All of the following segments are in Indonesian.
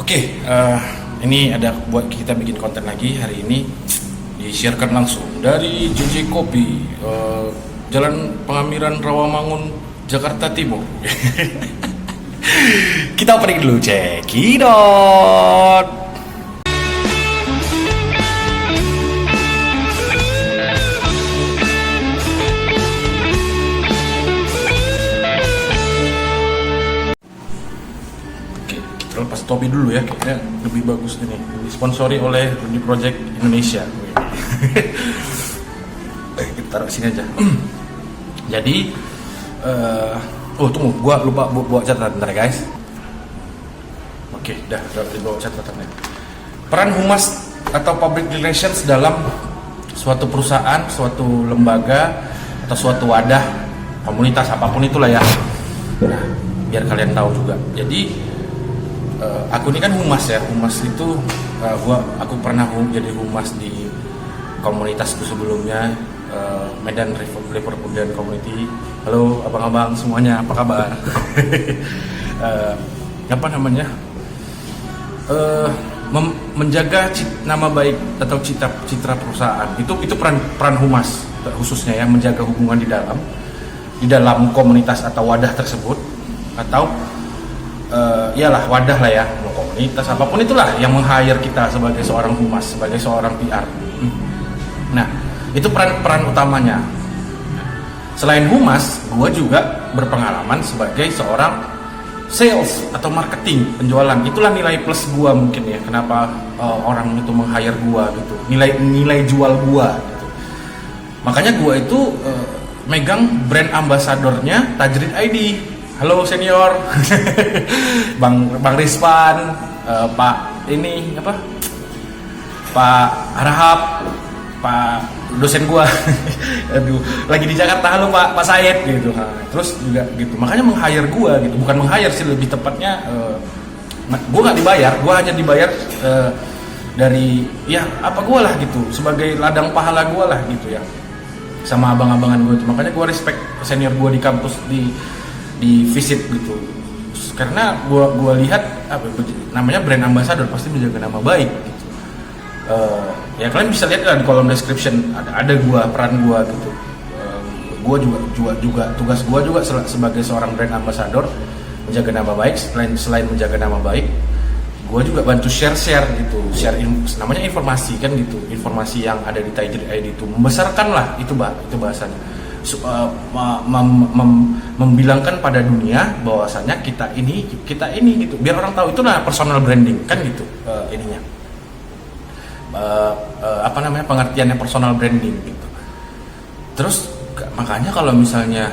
Oke, ini ada buat kita bikin konten lagi hari ini, di-sharekan langsung dari JJ Kopi, Jalan Pengamiran Rawamangun, Jakarta Timur. Kita opening dulu, cekidot. Lepas topi dulu ya, kayaknya lebih bagus ini. Disponsori oleh Rudy Project Indonesia. Kita taruh sini aja. Jadi, tunggu, gua lupa bawa catatan bentar ya guys. Oke, dah dibawa catatannya. Peran humas atau public relations dalam suatu perusahaan, suatu lembaga atau suatu wadah, komunitas apapun itulah ya. Nah, biar kalian tahu juga. Jadi aku ini kan humas ya. Humas itu aku pernah jadi humas di komunitasku sebelumnya, Medan Liverpool Community. Halo abang-abang semuanya, apa kabar? Apa namanya? Menjaga nama baik atau citra perusahaan. Itu peran humas khususnya ya, menjaga hubungan di dalam komunitas atau wadah tersebut, atau iyalah wadah lah ya, mau komunitas apapun itulah yang meng-hire kita sebagai seorang humas, sebagai seorang PR. Nah, itu peran utamanya. Selain humas, gue juga berpengalaman sebagai seorang sales atau marketing, penjualan. Itulah nilai plus gue mungkin ya, kenapa orang itu meng-hire gue gitu, nilai jual gue gitu. Makanya gue itu megang brand ambasadornya Tajrid ID. Halo senior, Bang Rizwan, Pak ini apa? Pak Harahap, Pak dosen gua, aduh, lagi di Jakarta. Halo Pak Said gitu. Nah, terus juga gitu. Makanya meng-hire gua gitu, bukan meng-hire sih, lebih tepatnya gua nggak dibayar, gua hanya dibayar dari ya apa gua lah gitu, sebagai ladang pahala gua lah gitu ya, sama abang-abangan gua itu. Makanya gua respect senior gua di kampus di visit gitu, karena gua lihat namanya brand ambassador pasti menjaga nama baik gitu. Ya kalian bisa lihat lah di kolom description, ada peran gua gitu. Gua juga tugas gua juga sebagai seorang brand ambassador menjaga nama baik. Selain menjaga nama baik, gua juga bantu share gitu, namanya informasi kan gitu, informasi yang ada di Tajrid ID itu membesarkan lah, itu bahasanya. Membilangkan pada dunia bahwasanya kita ini gitu, biar orang tahu. Itulah personal branding kan gitu, ininya apa namanya, pengertiannya personal branding gitu. Terus makanya kalau misalnya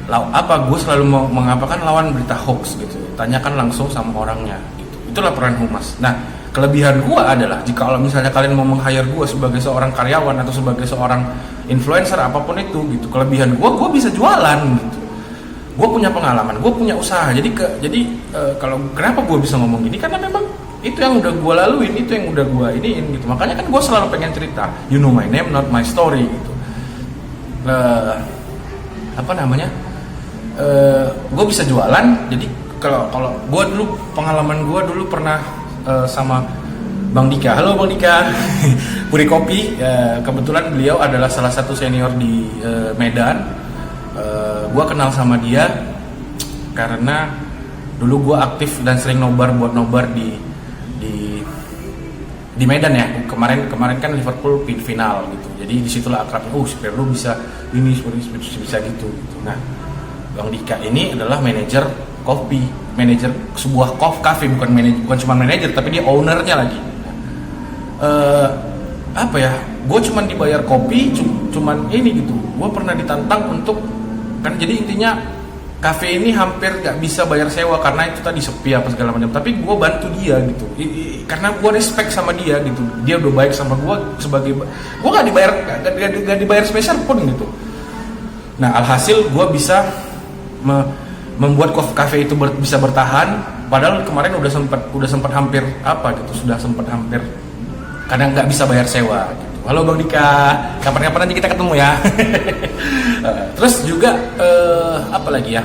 gue selalu mengapakan lawan berita hoax gitu, tanyakan langsung sama orangnya gitu. Itulah peran humas. Nah, kelebihan gue adalah jika kalau misalnya kalian mau meng-hire gue sebagai seorang karyawan atau sebagai seorang influencer apapun itu gitu, kelebihan gue bisa jualan gitu. Gue punya pengalaman, gue punya usaha. Jadi kalau kenapa gue bisa ngomong gini, karena memang itu yang udah gue laluin, itu yang udah gue iniin gitu. Makanya kan gue selalu pengen cerita, you know my name not my story gitu. Apa namanya? Gue bisa jualan. Jadi kalau gue dulu, pengalaman gue dulu pernah sama Bang Dika. Halo Bang Dika, Puri Kopi. Kebetulan beliau adalah salah satu senior di Medan. Gue kenal sama dia karena dulu gue aktif dan sering nobar di Medan ya. Kemarin kan Liverpool final gitu. Jadi disitulah akrabnya. Supaya lu bisa ini bisa gitu. Nah, Bang Dika ini adalah manajer kopi, manajer sebuah cafe, bukan cuma manajer tapi dia ownernya lagi. Apa ya, gue cuman dibayar kopi, cuman ini gitu. Gue pernah ditantang untuk, kan jadi intinya kafe ini hampir gak bisa bayar sewa karena itu tadi sepi apa segala macam. Tapi gue bantu dia gitu, karena gue respect sama dia gitu. Dia udah baik sama gue sebagai, gue gak dibayar spesial pun gitu. Nah, alhasil gue bisa membuat kafe itu bisa bertahan. Padahal kemarin udah sempat hampir kadang nggak bisa bayar sewa gitu. Halo Bang Dika, kapan-kapan nanti kita ketemu ya. Terus juga apa lagi ya,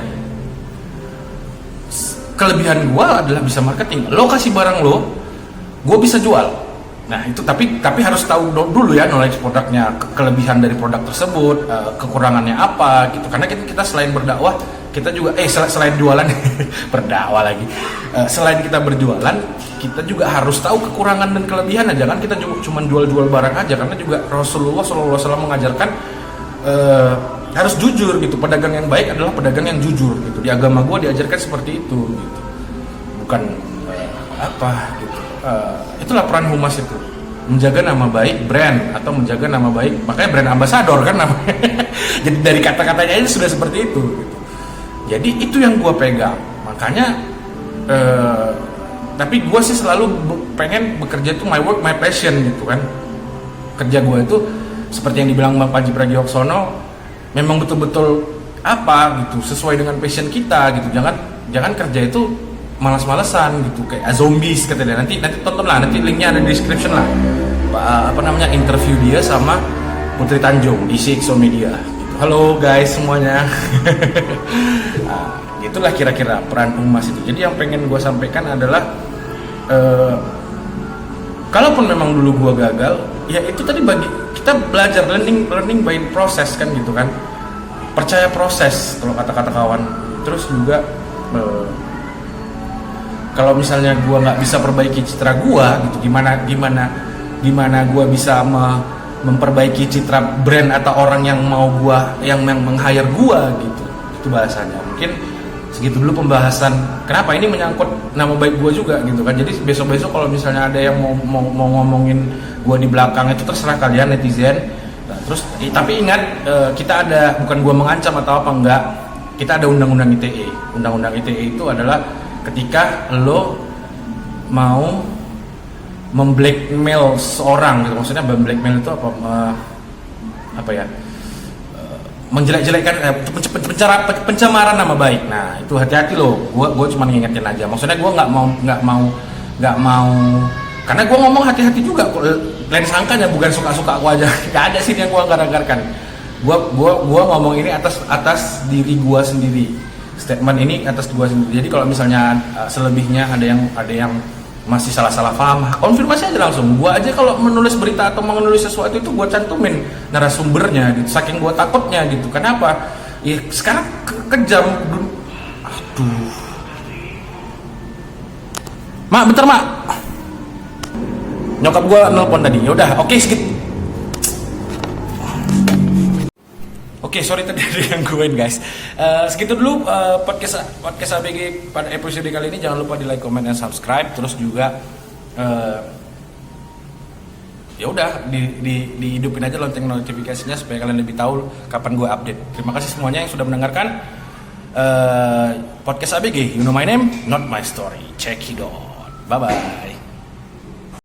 kelebihan gue adalah bisa marketing. Lo kasih barang lo, gue bisa jual. Nah itu tapi harus tahu dulu ya knowledge produknya, kelebihan dari produk tersebut, kekurangannya apa gitu. Karena kita selain berdakwah, kita juga selain jualan berdakwah lagi. Selain kita berjualan, kita juga harus tahu kekurangan dan kelebihannya. Jangan kita cuma jual-jual barang aja, karena juga Rasulullah SAW mengajarkan harus jujur gitu. Pedagang yang baik adalah pedagang yang jujur gitu. Di agama gue diajarkan seperti itu gitu. Bukan gitu. Itulah peran humas itu, menjaga nama baik brand atau menjaga nama baik, makanya brand ambassador kan namanya. Jadi dari kata-katanya ini sudah seperti itu gitu. Jadi itu yang gue pegang, makanya tapi gue sih selalu pengen bekerja itu my work my passion gitu kan. Kerja gue itu seperti yang dibilang Bang Panji Pragiwaksono, memang betul-betul gitu, sesuai dengan passion kita gitu. Jangan kerja itu malas-malesan gitu, kayak zombies katanya. Nanti tonton lah, nanti linknya ada di description lah. Interview dia sama Putri Tanjung di CXO Media gitu. Halo guys semuanya. Nah, itulah kira-kira peran humas itu. Jadi yang pengen gue sampaikan adalah kalaupun memang dulu gue gagal, ya itu tadi bagi kita belajar, learning by process kan gitu kan. Percaya proses kalau kata-kata kawan. Terus juga kalau misalnya gue nggak bisa perbaiki citra gue gitu, gimana gue bisa memperbaiki citra brand atau orang yang mau gue, yang meng-hire gue gitu. Itu bahasanya. Mungkin segitu dulu pembahasan. Kenapa ini menyangkut nama baik gue juga gitu kan. Jadi besok kalau misalnya ada yang mau ngomongin gue di belakang, itu terserah kalian netizen. Nah, terus tapi ingat, kita ada, bukan gue mengancam atau apa, enggak. Kita ada undang-undang ITE. Undang-undang ITE itu adalah ketika lo mau memblackmail seorang gitu. Maksudnya blackmail itu apa ya, menjelek-jelekkan, pencemaran nama baik. Nah itu hati-hati loh. Gue cuma ngingetin aja. Maksudnya gue nggak mau karena gue ngomong hati-hati juga. Lain sangkanya bukan suka-suka gue aja. Gak ada sih yang gue anggar-anggarkan. Gue ngomong ini atas diri gue sendiri. Statement ini atas gue sendiri. Jadi kalau misalnya selebihnya ada yang masih salah paham, konfirmasi aja langsung. Gue aja kalau menulis berita atau menulis sesuatu itu gue cantumin narasumbernya gitu. Saking gue takutnya gitu. Kenapa? Ya sekarang kejam. Aduh. Mak, bentar mak. Nyokap gue nelpon tadi. Yaudah, oke skip. Oke, sorry tadi ada yang gangguin guys. Segitu dulu podcast ABG pada episode kali ini. Jangan lupa di like, comment, dan subscribe. Terus juga ya udah dihidupin aja lonceng notifikasinya supaya kalian lebih tahu kapan gue update. Terima kasih semuanya yang sudah mendengarkan podcast ABG. You know my name, not my story. Check it out. Bye bye.